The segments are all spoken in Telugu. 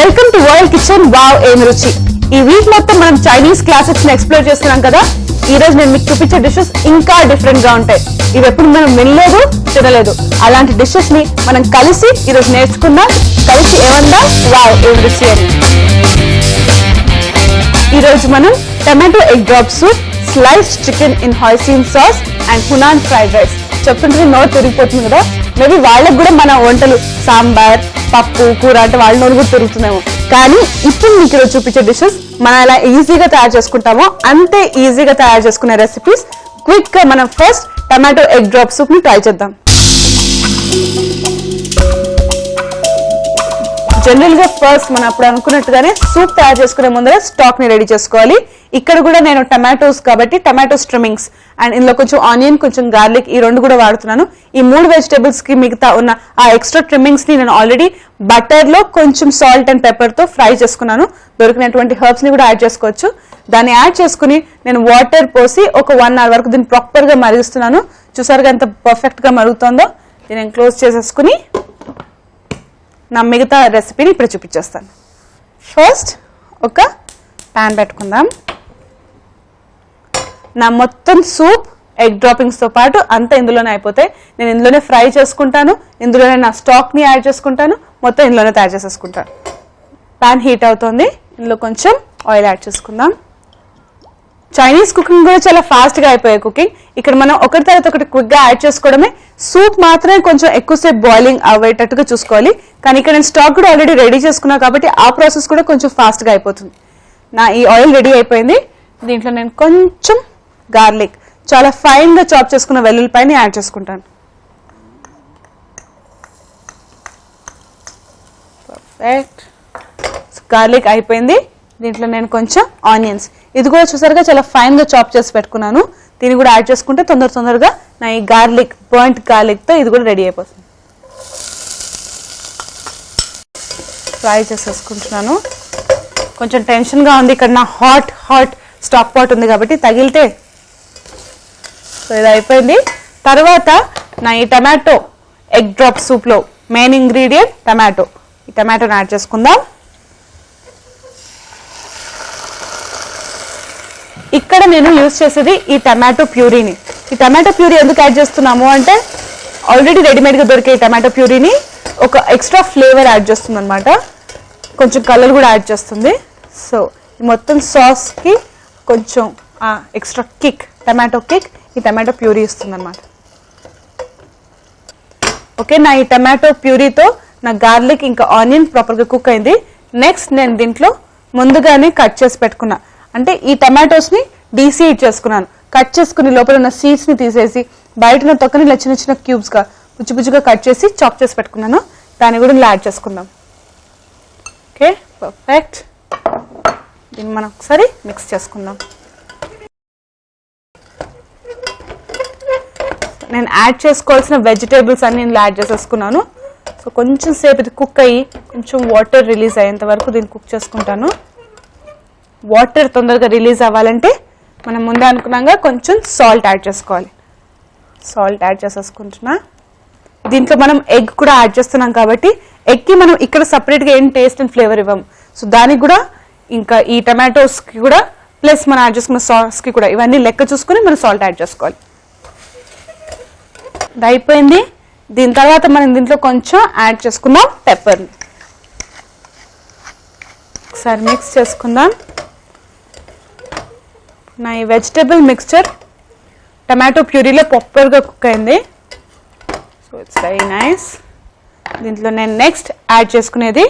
Welcome to world kitchen wow ఏమి రుచి. ఈ వీక్ మొత్తం మనం చైనీస్ క్లాసిక్స్ ని ఎక్స్ప్లోర్ చేస్తున్నాం కదా. ఈ రోజు నేను మీకు చూపించే డిషెస్ ఇంకా డిఫరెంట్ గా ఉంటాయి. ఇవి ఎప్పుడు మనం వినలేదు, తినలేదు. అలాంటి డిషెస్ ని మనం కలిసి ఈ రోజు నేర్చుకుందాం. కలిసి ఏమన్నా వావ్ ఏమి రుచి అని. ఈ రోజు మనం tomato egg drop soup, sliced chicken in hoisin sauce and Hunan fried rice. చెప్తుంటే నోరు తిరిగిపోతుంది కదా. మేబీ వాళ్ళకు కూడా మన వంటలు సాంబార్, పప్పు, కూర అంటే వాళ్ళ నోరు కూడా తిరుగుతున్నాము. కానీ ఇప్పుడు మీకు ఈరోజు చూపించే డిషెస్ మనం ఎలా ఈజీగా తయారు చేసుకుంటామో అంతే ఈజీగా తయారు చేసుకునే రెసిపీస్. క్విక్ గా మనం first tomato egg drop soup ని ట్రై చేద్దాం. జనరల్ గా ఫస్ట్ మనం అప్పుడు అనుకున్నట్టుగానే సూప్ తయారు చేసుకునే ముందర స్టాక్ ని రెడీ చేసుకోవాలి. ఇక్కడ కూడా నేను టమాటోస్ కాబట్టి టమాటో స్ట్రిమ్మింగ్స్ అండ్ ఇందులో కొంచెం ఆనియన్, కొంచెం గార్లిక్, ఈ రెండు కూడా వాడుతున్నాను. ఈ మూడు వెజిటేబుల్స్ కి మిగతా ఉన్న ఆ ఎక్స్ట్రా ట్రిమ్మింగ్స్ ని నేను ఆల్రెడీ బటర్ లో కొంచెం సాల్ట్ అండ్ పెప్పర్ తో ఫ్రై చేసుకున్నాను. దొరికినటువంటి హర్బ్స్ ని కూడా యాడ్ చేసుకోవచ్చు. దాన్ని యాడ్ చేసుకుని నేను వాటర్ పోసి ఒక 1 hour వరకు దీన్ని ప్రాపర్ గా మరిగిస్తున్నాను. చూసారుగా ఎంత పర్ఫెక్ట్ గా మరుగుతుందో. దీన్ని నేను క్లోజ్ చేసేసుకుని నా మిగతా రెసిపీని ఇప్పుడు చూపించేస్తాను. ఫస్ట్ ఒక ప్యాన్ పెట్టుకుందాం. నా మొత్తం సూప్ ఎగ్ డ్రాపింగ్స్ తో పాటు అంతా ఇందులోనే అయిపోతాయి. నేను ఇందులోనే ఫ్రై చేసుకుంటాను, ఇందులోనే నా స్టాక్ ని యాడ్ చేసుకుంటాను, మొత్తం ఇందులోనే తయారు చేసేసుకుంటాను. ప్యాన్ హీట్ అవుతుంది. ఇందులో కొంచెం ఆయిల్ యాడ్ చేసుకుందాం. చైనీస్ కుకింగ్ కూడా చాలా ఫాస్ట్ గా అయిపోయాయి కుకింగ్. ఇక్కడ మనం ఒకటి తర్వాత ఒకటి క్విక్ గా యాడ్ చేసుకోవడమే. సూప్ మాత్రమే కొంచెం ఎక్కువసేపు బాయిలింగ్ అవ్వేటట్టుగా చూసుకోవాలి. కానీ ఇక్కడ నేను స్టాక్ కూడా ఆల్రెడీ రెడీ చేసుకున్నా కాబట్టి ఆ ప్రాసెస్ కూడా కొంచెం ఫాస్ట్ గా అయిపోతుంది. నా ఈ ఆయిల్ రెడీ అయిపోయింది. దీంట్లో నేను కొంచెం గార్లిక్, చాలా ఫైన్ గా చాప్ చేసుకున్న వెల్లుల్లిపాయని యాడ్ చేసుకుంటాను. పర్ఫెక్ట్. గార్లిక్ అయిపోయింది. దీంట్లో నేను కొంచెం ఆనియన్స్, ఇది కూడా చూసారుగా చాలా ఫైన్ గా చాప్ చేసి పెట్టుకున్నాను. దీన్ని కూడా యాడ్ చేసుకుంటే తొందరగా నా ఈ గార్లిక్, బర్న్ట్ గార్లిక్ తో ఇది కూడా రెడీ అయిపోతుంది. ఫ్రై చేసేసుకుంటున్నాను. కొంచెం టెన్షన్ గా ఉంది. ఇక్కడ నా హాట్ స్టాక్ పాట్ ఉంది కాబట్టి తగిలితే. సో ఇది అయిపోయింది. తర్వాత నా ఈ టమాటో ఎగ్ డ్రాప్ సూప్ లో మెయిన్ ఇంగ్రీడియంట్ టమాటో. ఈ టమాటోని యాడ్ చేసుకుందాం. ఇక్కడ నేను యూజ్ చేసేది ఈ టమాటో ప్యూరీని. ఈ టమాటో ప్యూరీ ఎందుకు యాడ్ చేస్తున్నాము అంటే ఆల్రెడీ రెడీమేడ్ గా దొరికే టమాటో ప్యూరీని ఒక ఎక్స్ట్రా ఫ్లేవర్ యాడ్ చేస్తుంది అనమాట. కొంచెం కలర్ కూడా యాడ్ చేస్తుంది. సో మొత్తం సాస్ కి కొంచెం ఎక్స్ట్రా కిక్, టమాటో కిక్ ఈ టమాటో ప్యూరీ ఇస్తుంది అనమాట. ఓకే, నా ఈ టమాటో ప్యూరీతో నా గార్లిక్ ఇంకా ఆనియన్ ప్రాపర్ గా కుక్ అయింది. నెక్స్ట్ నేను దీంట్లో ముందుగానే కట్ చేసి పెట్టుకున్నా, అంటే ఈ టమాటోస్ ని డీసీడ్ చేసుకున్నాను. కట్ చేసుకుని లోపల ఉన్న సీడ్స్ ని తీసేసి బయట ఉన్న తొక్కని ఇలా చిన్న క్యూబ్స్ గా బుజ్జుగా కట్ చేసి చాప్ చేసి పెట్టుకున్నాను. దాన్ని కూడా ఇలా యాడ్ చేసుకుందాం. Okay, perfect. దీన్ని మనం ఒకసారి మిక్స్ చేసుకుందాం. నేను యాడ్ చేసుకోవాల్సిన వెజిటేబుల్స్ అన్ని ఇందులో యాడ్ చేసేసుకున్నాను. సో కొంచెం సేపు ఇది కుక్ అయ్యి కొంచెం వాటర్ రిలీజ్ అయ్యేంత వరకు దీన్ని కుక్ చేసుకుంటాను. వాటర్ తొందరగా రిలీజ్ అవ్వాలంటే మనం ముందే అనుకున్నాగా కొంచెం సాల్ట్ యాడ్ చేసుకోవాలి. సాల్ట్ యాడ్ చేసేసుకుంటున్నా. దీంట్లో మనం ఎగ్ కూడా యాడ్ చేస్తున్నాం కాబట్టి ఎగ్కి మనం ఇక్కడ సపరేట్గా ఏం టేస్ట్ అండ్ ఫ్లేవర్ ఇవ్వము. సో దానికి కూడా ఇంకా ఈ టమాటోస్కి కూడా ప్లస్ మనం యాడ్ చేసుకున్న సాస్కి కూడా ఇవన్నీ లెక్క చూసుకుని మనం సాల్ట్ యాడ్ చేసుకోవాలి. ఇది అయిపోయింది. దీని తర్వాత మనం దీంట్లో కొంచెం యాడ్ చేసుకుందాం పెప్పర్ని. ఒకసారి మిక్స్ చేసుకుందాం. నా ఈ వెజిటేబుల్ మిక్స్చర్ టమాటో ప్యూరీలో ప్రాపర్గా కుక్ అయింది. So it's very nice. దీంట్లో నేను నెక్స్ట్ యాడ్ చేసుకునేది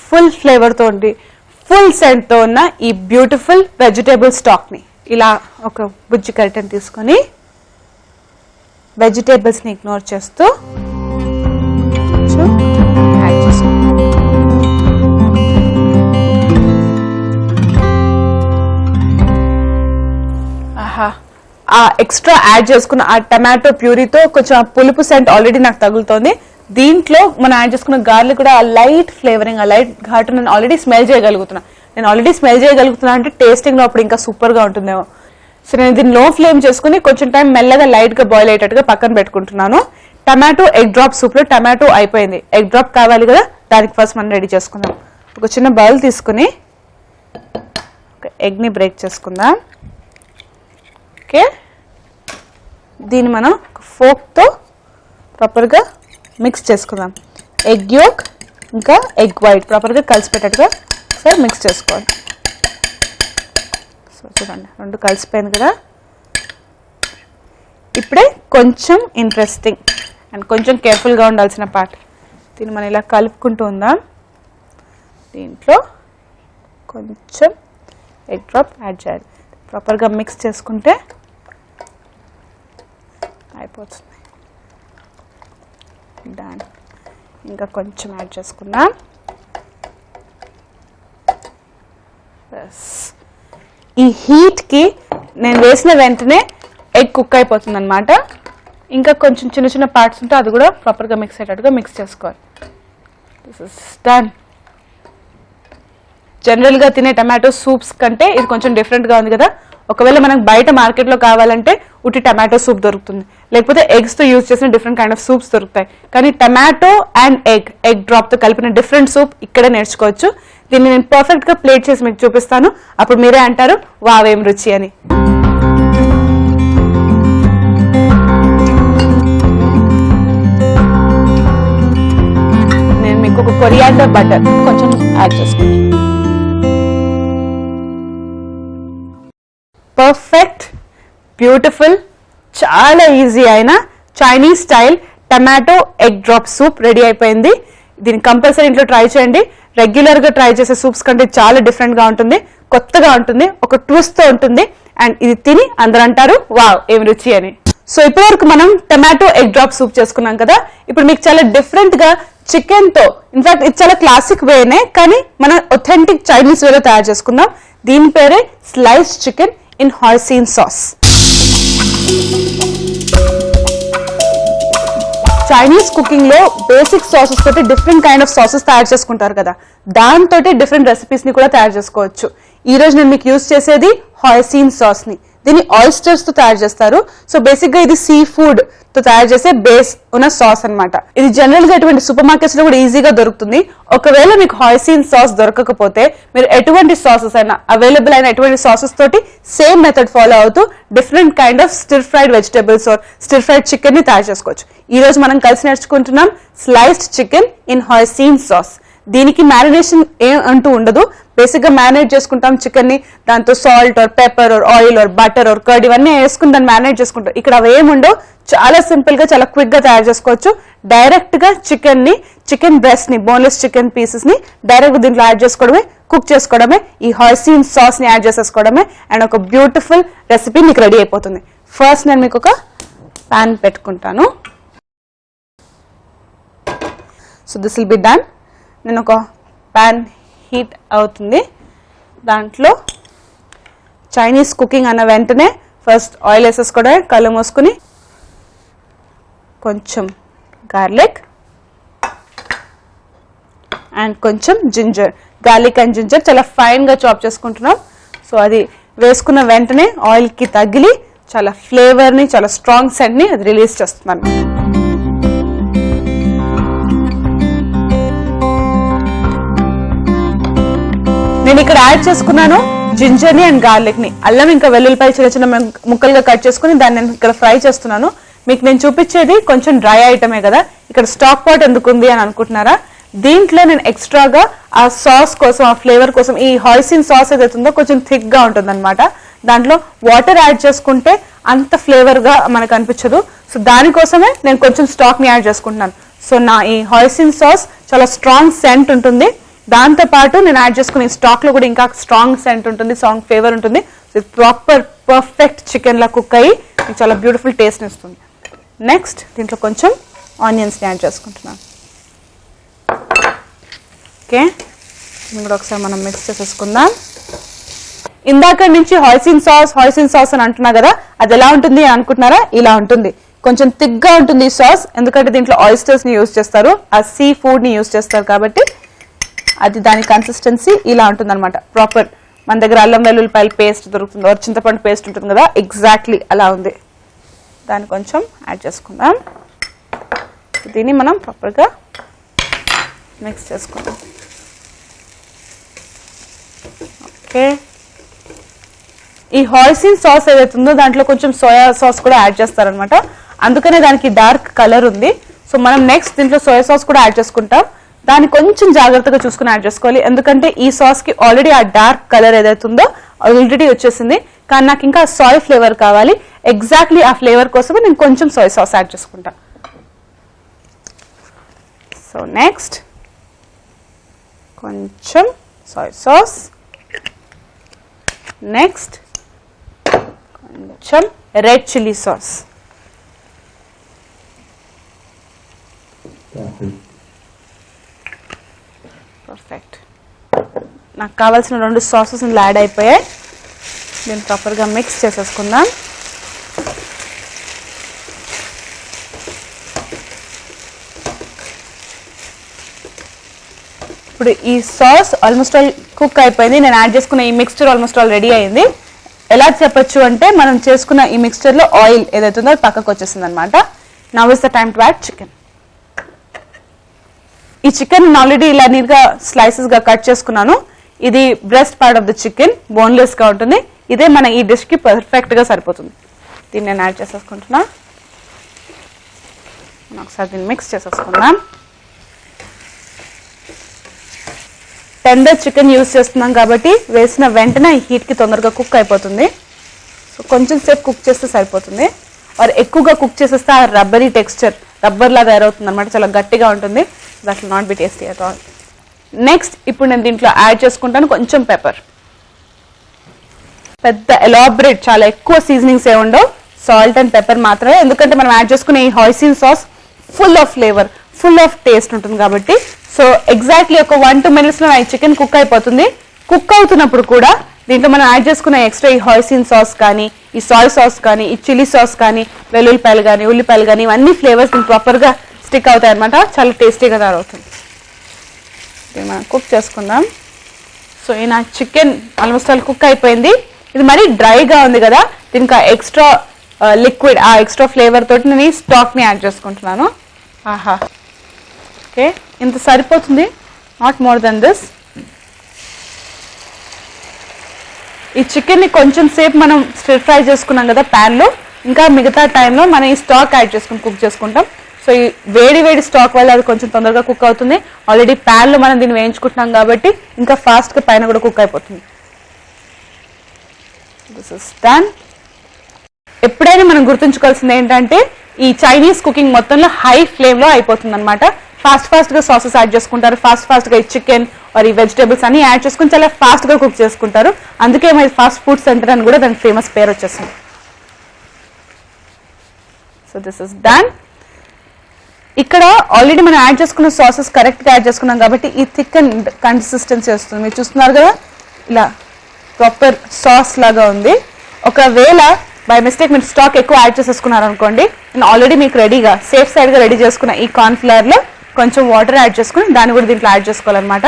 ఫుల్ ఫ్లేవర్తో ఉండి ఫుల్ సెంట్తో ఉన్న ఈ బ్యూటిఫుల్ వెజిటేబుల్ స్టాక్ని ఇలా ఒక బుజ్జి కర్టెన్ తీసుకొని వెజిటేబుల్స్ని ఇగ్నోర్ చేస్తూ యాడ్ చేసుకుంటాం. ఆ ఎక్స్ట్రా యాడ్ చేసుకున్న ఆ టమాటో ప్యూరీతో కొంచెం పులుపు సెంట్ ఆల్రెడీ నాకు తగులుతోంది. దీంట్లో మనం యాడ్ చేసుకున్న గార్లిక్ కూడా ఆ లైట్ ఫ్లేవరింగ్, ఆ లైట్ ఘాటు నేను ఆల్రెడీ స్మెల్ చేయగలుగుతున్నా. అంటే టేస్టింగ్ లో అప్పుడు ఇంకా సూపర్ గా ఉంటుందేమో. సో నేను దీన్ని లో ఫ్లేమ్ చేసుకుని కొంచెం టైం మెల్లగా లైట్ గా బాయిల్ అయ్యేటట్టుగా పక్కన పెట్టుకుంటున్నాను. టమాటో ఎగ్ డ్రాప్ సూప్ లో టమాటో అయిపోయింది. ఎగ్ డ్రాప్ కావాలి కదా, దానికి ఫస్ట్ మనం రెడీ చేసుకుందాం. ఒక చిన్న బౌల్ తీసుకుని ఒక ఎగ్ని బ్రేక్ చేసుకుందాం. ఓకే, దీన్ని మనం ఫోక్తో ప్రాపర్గా మిక్స్ చేసుకుందాం. ఎగ్ యోక్ ఇంకా ఎగ్ వైట్ ప్రాపర్గా కలిసిపెట్టేట్టుగా ఒకసారి మిక్స్ చేసుకోవాలి. సో చూడండి, రెండు కలిసిపోయింది కదా. ఇప్పుడే కొంచెం ఇంట్రెస్టింగ్ అండ్ కొంచెం కేర్ఫుల్గా ఉండాల్సిన పార్ట్. దీన్ని మనం ఇలా కలుపుకుంటూ ఉందాం. దీంట్లో కొంచెం ఎగ్ డ్రాప్ యాడ్ చేయాలి. ప్రాపర్గా మిక్స్ చేసుకుంటే అయిపోతుంది. డన్. ఇంకా కొంచెం యాడ్ చేసుకుందాం. ఈ హీట్కి నేను వేసిన వెంటనే ఎగ్ కుక్ అయిపోతుంది అనమాట. ఇంకా కొంచెం చిన్న చిన్న పార్ట్స్ ఉంటే అది కూడా ప్రాపర్గా మిక్స్ అయ్యేటట్టుగా మిక్స్ చేసుకోవాలి. This is done. జనరల్గా తినే టమాటో సూప్స్ కంటే ఇది కొంచెం డిఫరెంట్గా ఉంది కదా. ఒకవేళ మనకు బయట మార్కెట్లో కావాలంటే ఉట్టి టమాటో సూప్ దొరుకుతుంది, లేకపోతే ఎగ్స్తో యూజ్ చేసిన డిఫరెంట్ కైండ్ ఆఫ్ సూప్స్ దొరుకుతాయి. కానీ టమాటో అండ్ ఎగ్ డ్రాప్తో కలిపిన డిఫరెంట్ సూప్ ఇక్కడే నేర్చుకోవచ్చు. దీన్ని నేను పర్ఫెక్ట్గా ప్లేట్ చేసి మీకు చూపిస్తాను. అప్పుడు మీరే అంటారు వావేం రుచి అని. నేను మీకు ఒక కొరియాండర్ బటర్ కొంచెం యాడ్ చేసుకున్నాను. పర్ఫెక్ట్, బ్యూటిఫుల్, చాలా ఈజీ అయిన Chinese style tomato egg drop soup ready అయిపోయింది. దీన్ని కంపల్సరీ ఇంట్లో ట్రై చేయండి. రెగ్యులర్గా ట్రై చేసే సూప్స్ కంటే చాలా డిఫరెంట్గా ఉంటుంది, కొత్తగా ఉంటుంది, ఒక ట్విస్ట్తో ఉంటుంది. అండ్ ఇది తిని అందరూ అంటారు వావ్ ఏమి రుచి అని. సో ఇప్పటివరకు మనం టమాటో ఎగ్ డ్రాప్ సూప్ చేసుకున్నాం కదా. ఇప్పుడు మీకు చాలా డిఫరెంట్గా చికెన్తో, ఇన్ఫాక్ట్ ఇది చాలా క్లాసిక్ వేనే, కానీ మనం ఒథెంటిక్ చైనీస్ వేలో తయారు చేసుకుందాం. దీని పేరే slice chicken in hoisin sauce. Chinese cooking లో బేసిక్ సాసెస్ తోటి డిఫరెంట్ కైండ్ ఆఫ్ సాసెస్ తయారు చేసుకుంటారు కదా, దాంతో డిఫరెంట్ రెసిపీస్ ని కూడా తయారు చేసుకోవచ్చు. ఈ రోజు నేను మీకు యూజ్ చేసేది హాయిసిన్ సాస్ ని. దీన్ని ఆయిస్టర్స్ తో తయారు చేస్తారు. సో బేసిక్ గా ఇది సీ ఫుడ్ తో తయారు చేసే బేస్ ఉన్న సాస్ అన్నమాట. ఇది జనరల్ గా ఎటువంటి సూపర్ మార్కెట్స్ లో కూడా ఈజీగా దొరుకుతుంది. ఒకవేళ మీకు హాయిసిన్ సాస్ దొరకకపోతే మీరు ఎటువంటి సాసెస్ అయినా, అవైలబుల్ అయిన ఎటువంటి సాసెస్ తోటి సేమ్ మెథడ్ ఫాలో అవుతూ different kind of stir fried vegetables or stir fried chicken ని తయారు చేసుకోవచ్చు. ఈ రోజు మనం కలిసి నేర్చుకుంటున్నాం sliced chicken in hoisin sauce. దీనికి మ్యారినేషన్ ఏం అంటూ ఉండదు. బేసిక్ గా మ్యారినేట్ చేసుకుంటాం చికెన్ ని, దాంతో salt or pepper or oil or butter or curd ఇవన్నీ వేసుకుని దాన్ని మ్యారినేట్ చేసుకుంటాం. ఇక్కడ అవి ఏముండో, చాలా సింపుల్ గా చాలా క్విక్ గా తయారు చేసుకోవచ్చు. డైరెక్ట్ గా చికెన్ బ్రెస్ట్ ని, బోన్లెస్ చికెన్ పీసెస్ ని డైరెక్ట్ దీంట్లో యాడ్ చేసుకోవడమే, కుక్ చేసుకోవడమే, ఈ హాయిసిన్ సాస్ ని యాడ్ చేసేసుకోవడమే, అండ్ ఒక బ్యూటిఫుల్ రెసిపీ మీకు రెడీ అయిపోతుంది. ఫస్ట్ నేను మీకు ఒక ప్యాన్ పెట్టుకుంటాను. So this will be done. నేను ఒక ప్యాన్ హీట్ అవుతుంది. దాంట్లో చైనీస్ కుకింగ్ అన్న వెంటనే ఫస్ట్ ఆయిల్ వేసేసుకోవడమే, కళ్ళు మూసుకుని కొంచెం గార్లిక్ అండ్ కొంచెం జింజర్. గార్లిక్ అండ్ జింజర్ చాలా ఫైన్గా చాప్ చేసుకుంటున్నాం. సో అది వేసుకున్న వెంటనే ఆయిల్కి తగిలి చాలా ఫ్లేవర్ని, చాలా స్ట్రాంగ్ సెంట్ని అది రిలీజ్ చేస్తున్నాను. నేను ఇక్కడ యాడ్ చేసుకున్నాను జింజర్ ని అండ్ గార్లిక్ ని. అల్లం ఇంకా వెల్లుల్లిపాయ చిన్న చిన్న ముక్కలుగా కట్ చేసుకుని దాన్ని నేను ఇక్కడ ఫ్రై చేస్తున్నాను. మీకు నేను చూపించేది కొంచెం డ్రై ఐటమే కదా, ఇక్కడ స్టాక్ పాట్ ఎందుకు ఉంది అని అనుకుంటున్నారా? దీంట్లో నేను ఎక్స్ట్రాగా ఆ సాస్ కోసం, ఆ ఫ్లేవర్ కోసం, ఈ హాయిసిన్ సాస్ ఏదైతుందో కొంచెం థిక్ గా ఉంటుంది అనమాట. దాంట్లో వాటర్ యాడ్ చేసుకుంటే అంత ఫ్లేవర్ గా మనకు అనిపించదు. సో దానికోసమే నేను కొంచెం స్టాక్ ని యాడ్ చేసుకుంటున్నాను. సో నా ఈ హాయిసిన్ సాస్ చాలా స్ట్రాంగ్ సెంట్ ఉంటుంది. దాంతో పాటు నేను యాడ్ చేసుకునే స్టాక్ లో కూడా ఇంకా స్ట్రాంగ్ సెంట్ ఉంటుంది, స్ట్రాంగ్ ఫ్లేవర్ ఉంటుంది. సో ప్రాపర్ పర్ఫెక్ట్ చికెన్ లా కుక్ అయ్యి చాలా బ్యూటిఫుల్ టేస్ట్ ఇస్తుంది. నెక్స్ట్ దీంట్లో కొంచెం ఆనియన్స్ యాడ్ చేసుకుంటున్నాను. ఓకే, దీన్ని కూడా ఒకసారి మనం మిక్స్ చేసేసుకుందాం. ఇందాక నుంచి హాయిసిన్ సాస్ అని అంటున్నా కదా, అది ఎలా ఉంటుంది అనుకుంటున్నారా? ఇలా ఉంటుంది. కొంచెం థిక్గా ఉంటుంది ఈ సాస్, ఎందుకంటే దీంట్లో ఆయిస్టర్స్ ని యూజ్ చేస్తారు, ఆ సీ ఫుడ్ ని యూజ్ చేస్తారు కాబట్టి అది దాని కన్సిస్టెన్సీ ఇలా ఉంటుంది అనమాట. ప్రాపర్ మన దగ్గర అల్లం వెల్లుల్లిపాయల పేస్ట్ దొరుకుతుంది, చింతపండు పేస్ట్ ఉంటుంది కదా, ఎగ్జాక్ట్లీ అలా ఉంది. దాన్ని కొంచెం యాడ్ చేసుకుందాం. దీన్ని మనం ప్రాపర్గా మిక్స్ చేసుకుందాం. ఓకే, ఈ హాయిసిన్ సాస్ ఏదైతే ఉందో దాంట్లో కొంచెం సోయా సాస్ కూడా యాడ్ చేస్తారనమాట, అందుకనే దానికి డార్క్ కలర్ ఉంది. సో మనం నెక్స్ట్ దీంట్లో సోయా సాస్ కూడా యాడ్ చేసుకుంటాం. దాన్ని కొంచెం జాగ్రత్తగా చూసుకుని యాడ్ చేసుకోవాలి, ఎందుకంటే ఈ సాస్ కి ఆల్రెడీ ఆ డార్క్ కలర్ ఏదైతే ఉందో ఆల్రెడీ వచ్చేసింది. కానీ నాకు ఇంకా సోయా ఫ్లేవర్ కావాలి. ఎగ్జాక్ట్లీ ఆ ఫ్లేవర్ కోసమే నేను కొంచెం సోయా సాస్ యాడ్ చేసుకుంటా. సో నెక్స్ట్ కొంచెం సోయా సాస్, నెక్స్ట్ కొంచెం రెడ్ చిల్లీ సాస్. పర్ఫెక్ట్. నాకు కావాల్సిన 2 సాసెస్ ఇందులో యాడ్ అయిపోయాయి. దీన్ని ప్రాపర్గా మిక్స్ చేసేసుకుందాం. ఇప్పుడు ఈ సాస్ ఆల్మోస్ట్ ఆల్ కుక్ అయిపోయింది. నేను యాడ్ చేసుకున్న ఈ మిక్స్చర్ ఆల్మోస్ట్ ఆల్ రెడీ అయింది. ఎలా చెప్పొచ్చు అంటే మనం చేసుకున్న ఈ మిక్స్చర్లో ఆయిల్ ఏదైతే ఉందో అది పక్కకు వచ్చేసింది అనమాట. Now is the time to add chicken. ఈ చికెన్ ఆల్రెడీ ఇలా నీట్గా స్లైసెస్గా కట్ చేసుకున్నాను. ఇది breast part of the chicken, బోన్లెస్గా ఉంటుంది. ఇదే మన ఈ డిష్కి పర్ఫెక్ట్గా సరిపోతుంది. దీన్ని నేను యాడ్ చేసేసుకుంటున్నా. ఒకసారి దీన్ని మిక్స్ చేసేసుకుందాం. టెండర్ చికెన్ యూజ్ చేస్తున్నాం కాబట్టి వేసిన వెంటనే ఈ హీట్కి తొందరగా కుక్ అయిపోతుంది. సో కొంచెం సేపు కుక్ చేస్తే సరిపోతుంది. ఆర్ ఎక్కువగా కుక్ చేసేస్తే ఆ రబ్బరీ టెక్స్చర్ రబ్బర్ లాగా తయారవుతుంది అనమాట, చాలా గట్టిగా ఉంటుంది. That will not be tasty at all. Next ఇప్పుడు నేను దీంట్లో యాడ్ చేసుకుంటాను కొంచెం పెప్పర్. పెద్ద ఎలాబరేట్ చాలా ఎక్కువ సీజనింగ్స్ ఏ ఉండవు, సాల్ట్ అండ్ పెప్పర్ మాత్రమే. ఎందుకంటే మనం యాడ్ చేసుకునే ఈ hoisin sauce full of flavour, full of taste ఉంటుంది కాబట్టి. సో ఎగ్జాక్ట్లీ ఒక 1-2 minutesలో ఈ చికెన్ కుక్ అయిపోతుంది. కుక్ అవుతున్నప్పుడు కూడా దీంట్లో మనం యాడ్ చేసుకున్న ఎక్స్ట్రా ఈ హాయిసిన్ సాస్ కానీ, ఈ సాయ్ సాస్ కానీ, ఈ చిల్లీ సాస్ కానీ, వెల్లుల్లిపాయలు కానీ, ఉల్లిపాయలు కానీ, ఇవన్నీ ఫ్లేవర్స్ దీనికి ప్రాపర్గా స్టిక్ అవుతాయి అనమాట. చాలా టేస్టీగా తయారవుతుంది. దీన్ని మనం కుక్ చేసుకుందాం. సో ఈ నా చికెన్ ఆల్మోస్ట్ ఆల్ కుక్ అయిపోయింది. ఇది మరీ డ్రైగా ఉంది కదా, దీనికి ఆ ఎక్స్ట్రా లిక్విడ్, ఆ ఎక్స్ట్రా ఫ్లేవర్ తోటి నేను ఈ స్టాక్ని యాడ్ చేసుకుంటున్నాను. ఆహా, ఓకే, ఇంత సరిపోతుంది, నాట్ మోర్ దెన్ దిస్. ఈ చికెన్ని కొంచెం సేపు మనం స్టిర్ ఫ్రై చేసుకున్నాం కదా ప్యాన్లో, ఇంకా మిగతా టైంలో మనం ఈ స్టాక్ యాడ్ చేసుకుని కుక్ చేసుకుంటాం. సో ఈ వేడి వేడి స్టాక్ వల్ల అది కొంచెం తొందరగా కుక్ అవుతుంది. ఆల్రెడీ ప్యాన్లో మనం దీన్ని వేయించుకుంటున్నాం కాబట్టి ఇంకా ఫాస్ట్గా పైన కూడా కుక్ అయిపోతుంది. This is done. ఎప్పుడైనా మనం గుర్తుంచుకోవాల్సింది ఏంటంటే ఈ చైనీస్ కుకింగ్ మొత్తంలో హై ఫ్లేమ్లో అయిపోతుంది అనమాట. ఫాస్ట్గా సాసెస్ యాడ్ చేసుకుంటారు, ఫాస్ట్గా ఈ చికెన్ ఆర్ ఈ వెజిటేబుల్స్ అన్ని యాడ్ చేసుకుని చాలా ఫాస్ట్గా కుక్ చేసుకుంటారు. అందుకే మరి ఫాస్ట్ ఫుడ్ సెంటర్ అని కూడా దానికి ఫేమస్ పేరు వచ్చేసింది. So this is done. ఇక్కడ ఆల్రెడీ మనం యాడ్ చేసుకున్న సాసెస్ కరెక్ట్గా యాడ్ చేసుకున్నాం కాబట్టి ఈ థిక్ అండ్ కన్సిస్టెన్సీ వస్తుంది. మీరు చూస్తున్నారు కదా, ఇలా ప్రాపర్ సాస్ లాగా ఉంది. ఒకవేళ బై మిస్టేక్ మీరు స్టాక్ ఎక్కువ యాడ్ చేసేసుకున్నారు అనుకోండి, నేను ఆల్రెడీ మీకు రెడీగా సేఫ్ సైడ్గా రెడీ చేసుకున్న ఈ కార్న్ఫ్లవర్లో కొంచెం వాటర్ యాడ్ చేసుకుని దాన్ని కూడా దీంట్లో యాడ్ చేసుకోవాలన్నమాట.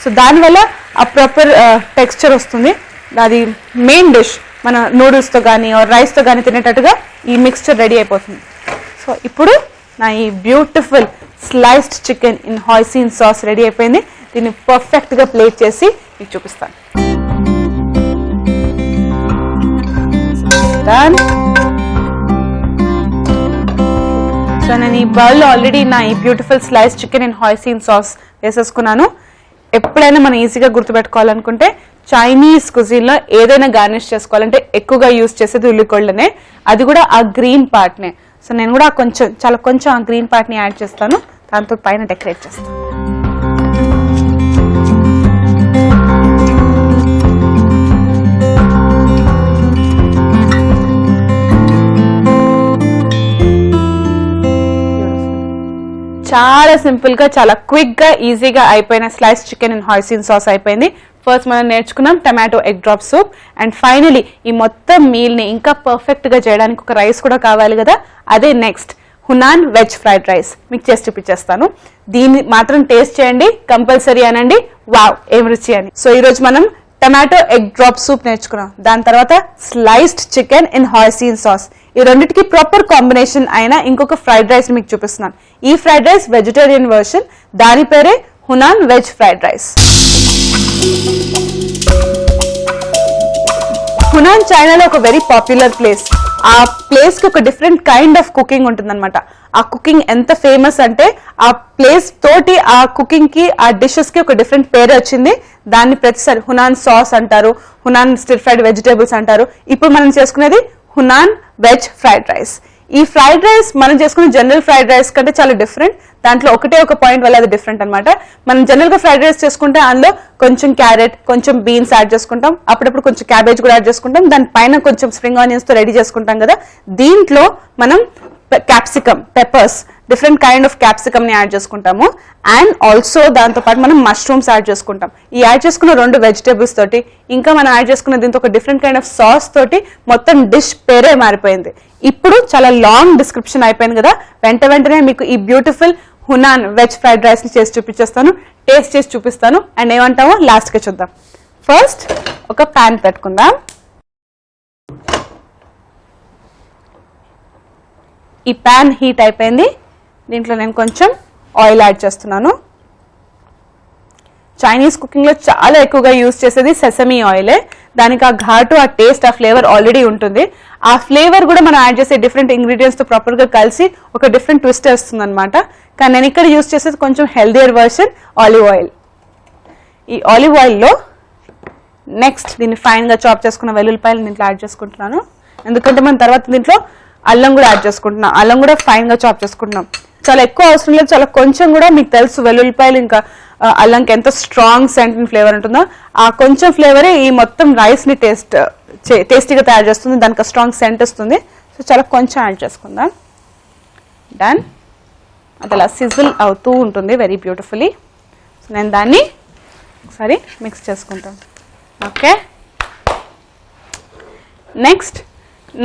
సో దానివల్ల ఆ ప్రాపర్ టెక్స్చర్ వస్తుంది. అది మెయిన్ డిష్ మన నూడిల్స్తో కానీ రైస్తో కానీ తినేటట్టుగా ఈ మిక్స్చర్ రెడీ అయిపోతుంది. సో ఇప్పుడు నా ఈ beautiful sliced chicken in hoisin sauce ready అయిపోయింది. దీన్ని పర్ఫెక్ట్గా ప్లేట్ చేసి మీకు చూపిస్తాను. సో నేను ఈ బౌల్లో ఆల్రెడీ నా ఈ beautiful slice chicken in hoisin sauce వేసేసుకున్నాను. ఎప్పుడైనా మనం ఈజీగా గుర్తుపెట్టుకోవాలనుకుంటే చైనీస్ కుజిన్లో ఏదైనా గార్నిష్ చేసుకోవాలంటే ఎక్కువగా యూజ్ చేసేది ఉల్లికొళ్ళనే, అది కూడా ఆ గ్రీన్ పార్ట్నే. సో నేను కూడా చాలా కొంచెం ఆ గ్రీన్ పార్ట్ని యాడ్ చేస్తాను, దాంతో పైన డెకరేట్ చేస్తాను. చాలా సింపుల్గా, చాలా క్విక్గా, ఈజీగా అయిపోయిన slice chicken in hoisin sauce అయిపోయింది. ఫస్ట్ మనం నేర్చుకున్నాం tomato egg drop soup. And finally ఈ మొత్తం మీల్ని ఇంకా పర్ఫెక్ట్గా చేయడానికి ఒక రైస్ కూడా కావాలి కదా, అదే next Hunan veg fried rice మీకు చేసి చూపించేస్తాను. దీన్ని మాత్రం టేస్ట్ చేయండి, కంపల్సరీ అనండి వావ్ ఏం రుచి అని. సో ఈరోజు మనం టమాటో ఎగ్ డ్రాప్ సూప్ నేర్చుకున్నాం, దాని తర్వాత sliced chicken in hoisin sauce. ఈ రెండింటికి ప్రాపర్ కాంబినేషన్ అయిన ఇంకొక ఫ్రైడ్ రైస్ మీకు చూపిస్తున్నాను. ఈ ఫ్రైడ్ రైస్ వెజిటేరియన్ వర్షన్, దాని పేరే Hunan veg fried rice. Hunan చైనాలో ఒక వెరీ పాపులర్ ప్లేస్. ఆ ప్లేస్ కి ఒక డిఫరెంట్ కైండ్ ఆఫ్ కుకింగ్ ఉంటుందన్నమాట. ఆ కుకింగ్ ఎంత ఫేమస్ అంటే ఆ ప్లేస్ తోటి ఆ కుకింగ్ కి ఆ డిషెస్ కి ఒక డిఫరెంట్ పేరు వచ్చింది. దాన్ని ప్రతిసారి హునాన్ సాస్ అంటారు, హునాన్ స్టిర్ ఫ్రైడ్ వెజిటేబుల్స్ అంటారు. ఇప్పుడు మనం చేసుకునేది హునాన్ వెజ్ ఫ్రైడ్ రైస్. ఈ ఫ్రైడ్ రైస్ మనం చేసుకునే జనరల్ ఫ్రైడ్ రైస్ కంటే చాలా డిఫరెంట్. దాంట్లో ఒకటే ఒక పాయింట్ వల్ల అది డిఫరెంట్ అనమాట. మనం జనరల్ గా ఫ్రైడ్ రైస్ చేసుకుంటే అందులో కొంచెం క్యారెట్, కొంచెం బీన్స్ యాడ్ చేసుకుంటాం, అప్పుడప్పుడు కొంచెం క్యాబేజ్ కూడా యాడ్ చేసుకుంటాం, దాని పైన కొంచెం స్ప్రింగ్ ఆనియన్స్ తో రెడీ చేసుకుంటాం కదా. దీంట్లో మనం capsicum, peppers, different kind of capsicum ని యాడ్ చేసుకుంటాము. అండ్ ఆల్సో దాంతో పాటు మనం మష్రూమ్స్ యాడ్ చేసుకుంటాం. ఈ యాడ్ చేసుకున్న 2 వెజిటేబుల్స్ తోటి ఇంకా మనం యాడ్ చేసుకున్న దీంతో ఒక డిఫరెంట్ కైండ్ ఆఫ్ సాస్ తోటి మొత్తం డిష్ పేరే మారిపోయింది. ఇప్పుడు చాలా లాంగ్ డిస్క్రిప్షన్ అయిపోయింది కదా, వెంటనే మీకు ఈ beautiful Hunan veg fried rice ని చేసి చూపించేస్తాను, టేస్ట్ చేసి చూపిస్తాను. అండ్ ఏమంటామో లాస్ట్ కి చూద్దాం. ఫస్ట్ ఒక ప్యాన్ పెట్టుకుందాం. ఈ ప్యాన్ హీట్ అయిపోయింది. దీంట్లో నేను కొంచెం ఆయిల్ యాడ్ చేస్తున్నాను. చైనీస్ కుకింగ్ లో చాలా ఎక్కువగా యూజ్ చేసేది సెసమీ ఆయిలే. దానికి ఆ ఘాటు, ఆ టేస్ట్, ఆ ఫ్లేవర్ ఆల్రెడీ ఉంటుంది. ఆ ఫ్లేవర్ కూడా మనం యాడ్ చేసే డిఫరెంట్ ఇంగ్రీడియంట్స్ తో ప్రాపర్ గా కలిసి ఒక డిఫరెంట్ ట్విస్ట్ వస్తుంది అనమాట. కానీ నేను ఇక్కడ యూజ్ చేసేది కొంచెం హెల్దియర్ వర్షన్ ఆలివ్ ఆయిల్. ఈ ఆలివ్ ఆయిల్లో నెక్స్ట్ దీన్ని ఫైన్ గా చాప్ చేసుకున్న వెల్లుల్లిపాయలు దీంట్లో యాడ్ చేసుకుంటున్నాను. ఎందుకంటే మనం తర్వాత దీంట్లో అల్లం కూడా యాడ్ చేసుకుంటున్నాం. అల్లం కూడా ఫైన్ గా చాప్ చేసుకుంటున్నాం. చాలా ఎక్కువ అవసరం లేదు, చాలా కొంచెం కూడా. మీకు తెలుసు వెల్లుల్లిపాయలు ఇంకా అల్లంకి ఎంత స్ట్రాంగ్ సెంట్ అండ్ ఫ్లేవర్ ఉంటుందో, ఆ కొంచెం ఫ్లేవరే ఈ మొత్తం రైస్ ని టేస్టీగా తయారు చేస్తుంది, దానికి స్ట్రాంగ్ సెంట్ వస్తుంది. సో చాలా కొంచెం యాడ్ చేసుకుందాం. డన్. అది అలా సిజిల్ అవుతూ ఉంటుంది వెరీ బ్యూటిఫుల్లీ. సో నేను దాన్ని ఒకసారి మిక్స్ చేసుకుంటాను. ఓకే, నెక్స్ట్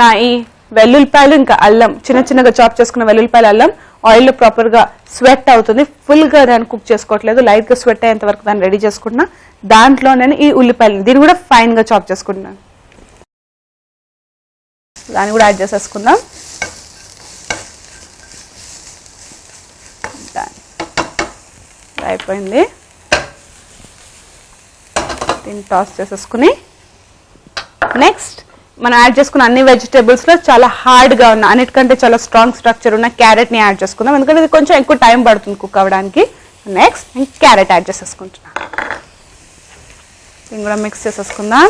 నా ఈ వెల్లుల్లిపాయలు ఇంకా అల్లం, చిన్నగా చాప్ చేసుకున్న వెల్లుల్లిపాయలు, అల్లం ఆయిల్లో ప్రాపర్ గా స్వెట్ అవుతుంది. ఫుల్ గా నేను కుక్ చేసుకోవట్లేదు, లైట్ గా స్వెట్ అయ్యేంత వరకు దాన్ని రెడీ చేసుకుంటున్నా. దాంట్లో నేను ఈ ఉల్లిపాయలు దీన్ని కూడా ఫైన్ గా చాప్ చేసుకుంటున్నాను. దాన్ని కూడా యాడ్ చేసేసుకుందాం. అయిపోయింది. దీన్ని టాస్ చేసేసుకుని నెక్స్ట్ మనం యాడ్ చేసుకున్న అన్ని వెజిటేబుల్స్ లో చాలా హార్డ్ గా ఉన్న, అన్నిటికంటే చాలా స్ట్రాంగ్ స్ట్రక్చర్ ఉన్న క్యారెట్ ని యాడ్ చేసుకుందాం. ఎందుకంటే ఇది కొంచెం ఎక్కువ టైం పడుతుంది కుక్ అవ్వడానికి. నెక్స్ట్ నేను క్యారెట్ యాడ్ చేసేసుకుంటున్నా. దీన్ని కూడా మిక్స్ చేసేసుకుందాం.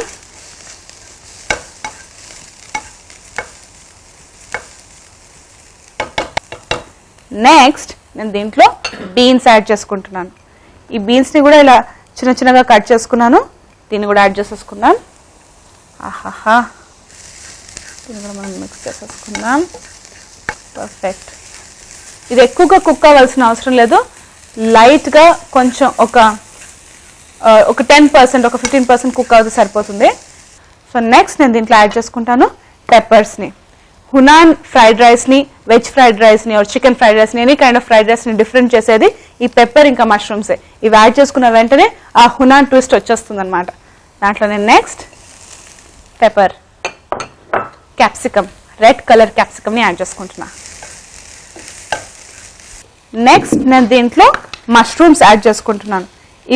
నెక్స్ట్ నేను దీంట్లో బీన్స్ యాడ్ చేసుకుంటున్నాను. ఈ బీన్స్ ని కూడా ఇలా చిన్నగా కట్ చేసుకున్నాను. దీన్ని కూడా యాడ్ చేసేసుకుందాం. ఆహాహా, దీన్ని కూడా మనం మిక్స్ చేసేసుకుందాం. పర్ఫెక్ట్. ఇది ఎక్కువగా కుక్ అవ్వాల్సిన అవసరం లేదు, లైట్గా కొంచెం ఒక 10%, ఒక 15% కుక్ అవుతే సరిపోతుంది. సో నెక్స్ట్ నేను దీంట్లో యాడ్ చేసుకుంటాను పెప్పర్స్ని. హునాన్ ఫ్రైడ్ రైస్ని, వెజ్ ఫ్రైడ్ రైస్ని, చికెన్ ఫ్రైడ్ రైస్ని, ఎనీ కైండ్ ఆఫ్ ఫ్రైడ్ రైస్ని డిఫరెంట్ చేసేది ఈ పెప్పర్ ఇంకా మష్రూమ్సే. ఇవి యాడ్ చేసుకున్న వెంటనే ఆ హునాన్ ట్విస్ట్ వచ్చేస్తుంది అనమాట. దాంట్లో నేను next pepper, capsicum, red colour క్యాప్సికమ్ని యాడ్ చేసుకుంటున్నా. నెక్స్ట్ నేను దీంట్లో మష్రూమ్స్ యాడ్ చేసుకుంటున్నాను.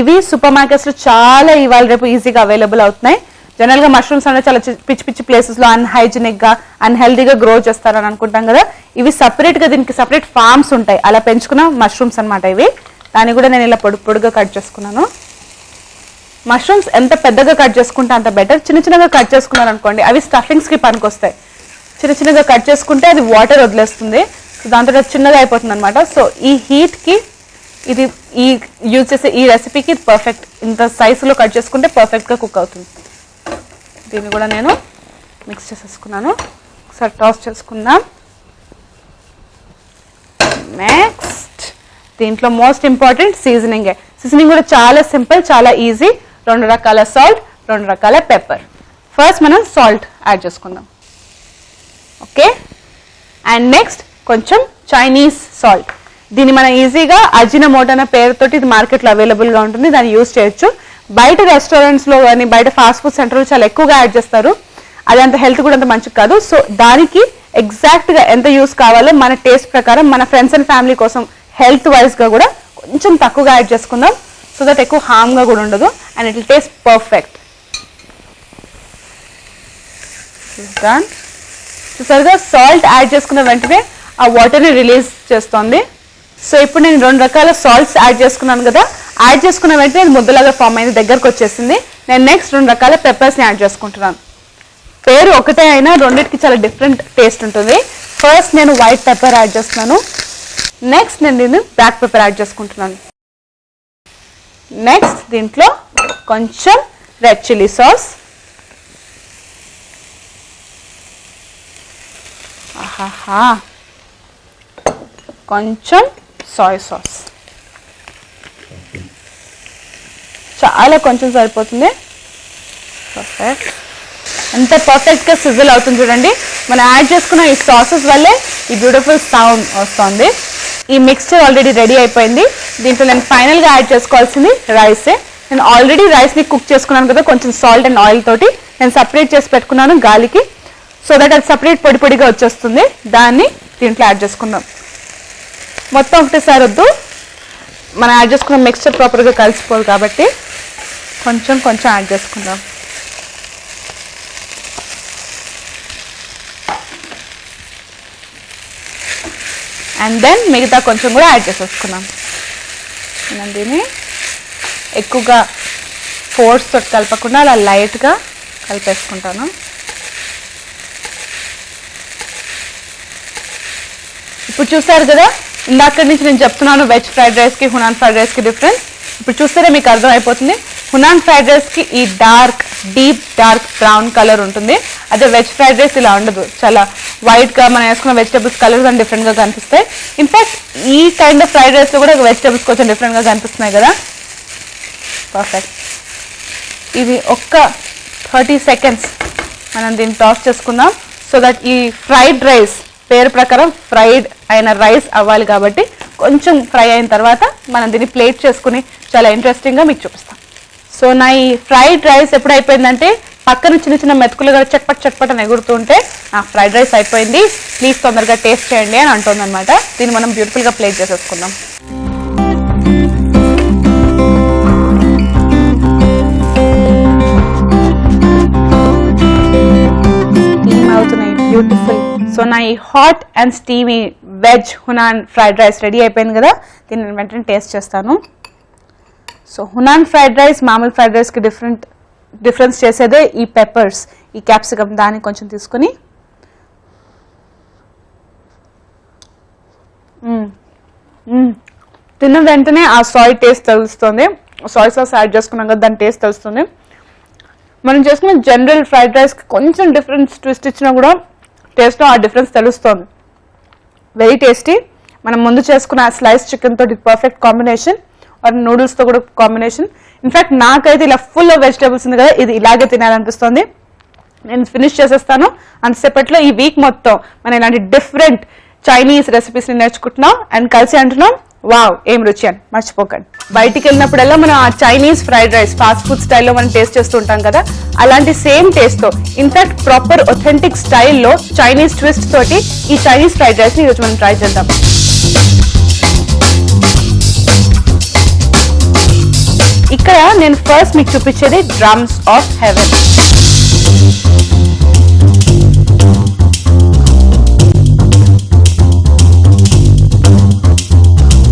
ఇవి సూపర్ మార్కెట్స్లో చాలా ఇవాళ రేపు ఈజీగా అవైలబుల్ అవుతున్నాయి. జనరల్గా మష్రూమ్స్ అనేది చాలా పిచ్చి ప్లేసెస్లో అన్హైజీనిక్గా, అన్హెల్దీగా గ్రో చేస్తారని అనుకుంటాం కదా. ఇవి సపరేట్గా దీనికి సపరేట్ ఫార్మ్స్ ఉంటాయి, అలా పెంచుకున్న మష్రూమ్స్ అనమాట ఇవి. దాన్ని కూడా నేను ఇలా పొడుగా కట్ చేసుకున్నాను. మష్రూమ్స్ ఎంత పెద్దగా కట్ చేసుకుంటే అంత బెటర్. చిన్నగా కట్ చేసుకున్నారు అనుకోండి అవి స్టఫింగ్స్కి పనికొస్తాయి. చిన్నగా కట్ చేసుకుంటే అది వాటర్ వదిలేస్తుంది, సో దాంతో చిన్నగా అయిపోతుంది అనమాట. సో ఈ హీట్కి ఇది యూజ్ చేసే ఈ రెసిపీకి పర్ఫెక్ట్. ఇంత సైజులో కట్ చేసుకుంటే పర్ఫెక్ట్గా కుక్ అవుతుంది. దీన్ని కూడా నేను మిక్స్ చేసేసుకున్నాను. ఒకసారి టాస్ చేసుకుందాం. నెక్స్ట్ దీంట్లో మోస్ట్ ఇంపార్టెంట్ సీజనింగే. సీజనింగ్ కూడా చాలా సింపుల్, చాలా ఈజీ. 2 రకాల సాల్ట్, 2 రకాల పెప్పర్. ఫస్ట్ మనం సాల్ట్ యాడ్ చేసుకుందాం. ఓకే, అండ్ నెక్స్ట్ కొంచెం చైనీస్ సాల్ట్. దీన్ని మనం ఈజీగా అజినమోటో అనే పేరుతోటి ఇది మార్కెట్లో అవైలబుల్గా ఉంటుంది, దాన్ని యూజ్ చేయొచ్చు. బయట రెస్టారెంట్స్లో కానీ బయట ఫాస్ట్ ఫుడ్ సెంటర్లో చాలా ఎక్కువగా యాడ్ చేస్తారు, అది అంత హెల్త్ కూడా అంత మంచిది కాదు. సో దానికి ఎగ్జాక్ట్గా ఎంత యూస్ కావాలో మన టేస్ట్ ప్రకారం, మన ఫ్రెండ్స్ అండ్ ఫ్యామిలీ కోసం హెల్త్ వైజ్గా కూడా కొంచెం తక్కువగా యాడ్ చేసుకుందాం. సో దట్ ఎక్కువ హార్మ్గా కూడా ఉండదు and it will taste perfect. Done. చూసారుగా సాల్ట్ యాడ్ చేసుకున్న వెంటనే ఆ వాటర్ని రిలీజ్ చేస్తుంది. సో ఇప్పుడు నేను 2 రకాల సాల్ట్స్ యాడ్ చేసుకున్నాను కదా, యాడ్ చేసుకున్న వెంటనే ఇది ముద్దలాగా ఫామ్ అయింది, దగ్గరకు వచ్చేసింది. నేను నెక్స్ట్ 2 రకాల పెప్పర్స్ని యాడ్ చేసుకుంటున్నాను. పేరు ఒకటే అయినా రెండింటికి చాలా డిఫరెంట్ టేస్ట్ ఉంటుంది. ఫస్ట్ నేను వైట్ పెప్పర్ యాడ్ చేస్తున్నాను. నెక్స్ట్ నేను దీన్ని బ్లాక్ పెప్పర్ యాడ్ చేసుకుంటున్నాను. నెక్స్ట్ దీంట్లో కొంచెం రెడ్ చిల్లీ సాస్, ఆహాహా, కొంచెం సోయా సాస్, చాలా కొంచెం సరిపోతుంది. పర్ఫెక్ట్. ఎంత పర్ఫెక్ట్గా సిజిల్ అవుతుంది చూడండి. మనం యాడ్ చేసుకున్న ఈ సాసెస్ వల్లే ఈ బ్యూటిఫుల్ సౌండ్ వస్తుంది. ఈ మిక్స్చర్ ఆల్రెడీ రెడీ అయిపోయింది. దీంట్లో నేను ఫైనల్గా యాడ్ చేసుకోవాల్సింది రైసే. నేను ఆల్రెడీ రైస్ని కుక్ చేసుకున్నాను కదా, కొంచెం సాల్ట్ అండ్ ఆయిల్ తోటి నేను సపరేట్ చేసి పెట్టుకున్నాను గాలికి, సో దట్ అది సపరేట్ పొడి పొడిగా వచ్చేస్తుంది. దాన్ని దీంట్లో యాడ్ చేసుకుందాం. మొత్తం ఒకటేసారి వద్దు, మనం యాడ్ చేసుకున్న మిక్స్చర్ ప్రాపర్గా కలిసిపోదు కాబట్టి కొంచెం కొంచెం యాడ్ చేసుకుందాం. అండ్ దెన్ మిగతా కొంచెం కూడా యాడ్ చేసేసుకున్నాం. నేను దీన్ని ఎక్కువగా ఫోర్స్ తోటి కలపకుండా అలా లైట్గా కలిపేసుకుంటాను. ఇప్పుడు చూసారు కదా, ఇందాక నుంచి నేను చెప్తున్నాను వెజ్ ఫ్రైడ్ రైస్కి హునాన్ ఫ్రైడ్ రైస్కి డిఫరెన్స్. ఇప్పుడు చూస్తేనే మీకు అర్థం అయిపోతుంది. హునాన్ ఫ్రైడ్ రైస్కి ఈ డీప్ డార్క్ బ్రౌన్ కలర్ ఉంటుంది. అదే వెజ్ ఫ్రైడ్ రైస్ ఇలా ఉండదు, చాలా వైట్గా మనం వేసుకున్న వెజిటేబుల్స్ కలర్స్ అని డిఫరెంట్గా కనిపిస్తాయి. ఇన్ఫ్యాక్ట్ ఈ కైండ్ ఆఫ్ ఫ్రైడ్ రైస్లో కూడా వెజిటేబుల్స్ కొంచెం డిఫరెంట్గా కనిపిస్తున్నాయి కదా. పర్ఫెక్ట్. ఇది ఒక్క 30 seconds మనం దీన్ని టాస్ చేసుకుందాం. సో దట్ ఈ ఫ్రైడ్ రైస్ పేరు ప్రకారం ఫ్రైడ్ అయిన రైస్ అవ్వాలి కాబట్టి కొంచెం ఫ్రై అయిన తర్వాత మనం దీన్ని ప్లేట్ చేసుకుని చాలా ఇంట్రెస్టింగ్గా మీకు చూపిస్తాం. సో నా ఈ ఫ్రైడ్ రైస్ ఎప్పుడు అయిపోయిందంటే పక్కన చిన్న చిన్న మెతుకులుగా చట్పట్ అని ఎగురుతూ ఉంటే నా ఫ్రైడ్ రైస్ అయిపోయింది, ప్లీజ్ తొందరగా టేస్ట్ చేయండి అని అంటుంది అనమాట. దీన్ని మనం బ్యూటిఫుల్గా ప్లేట్ చేసేసుకుందాం. అవుతున్నాయి బ్యూటిఫుల్. సో నా ఈ hot and steamy veg Hunan fried rice ready అయిపోయింది కదా, దీన్ని నేను వెంటనే టేస్ట్ చేస్తాను. సో హునాన్ ఫ్రైడ్ రైస్ మామూలు ఫ్రైడ్ రైస్కి డిఫరెన్స్ చేసేదే ఈ పెప్పర్స్, ఈ క్యాప్సికమ్. దాన్ని కొంచెం తీసుకొని తిన్న వెంటనే ఆ సాయ్ టేస్ట్ తెలుస్తుంది. సాయ్ సాస్ యాడ్ చేసుకున్నాం కదా, దాని టేస్ట్ తెలుస్తుంది. మనం చేసుకున్న జనరల్ ఫ్రైడ్ రైస్కి కొంచెం డిఫరెన్స్ ట్విస్ట్ ఇచ్చినా కూడా టేస్ట్లో ఆ డిఫరెన్స్ తెలుస్తుంది. Very tasty. మనం ముందు చేసుకున్న స్లైస్ చికెన్ తోటి పర్ఫెక్ట్ కాంబినేషన్, ఆర్ నూడిల్స్తో కూడా కాంబినేషన్. ఇన్ఫ్యాక్ట్ నాకైతే ఇలా ఫుల్ ఆఫ్ వెజిటేబుల్స్ ఉంది కదా, ఇది ఇలాగే తినాలనిపిస్తుంది. నేను ఫినిష్ చేసేస్తాను. అంతసేపట్లో ఈ వీక్ మొత్తం మనం ఇలాంటి డిఫరెంట్ చైనీస్ రెసిపీస్ని నేర్చుకుంటున్నాం అండ్ కలిసి అంటున్నాం వావ్ ఏం రుచి అని. మర్చిపోకండి. బయటికి వెళ్ళినప్పుడల్లా మనం ఆ Chinese fried rice fast food స్టైల్లో మనం టేస్ట్ చేస్తూ ఉంటాం కదా, అలాంటి సేమ్ టేస్ట్తో ఇన్ఫాక్ట్ ప్రాపర్ ఒథెంటిక్ స్టైల్లో చైనీస్ ట్విస్ట్ తోటి ఈ చైనీస్ ఫ్రైడ్ రైస్ని ఈరోజు మనం ట్రై చేద్దాం. ఇక్కడ నేను ఫస్ట్ మీకు చూపించేది డ్రమ్స్ ఆఫ్ హెవెన్.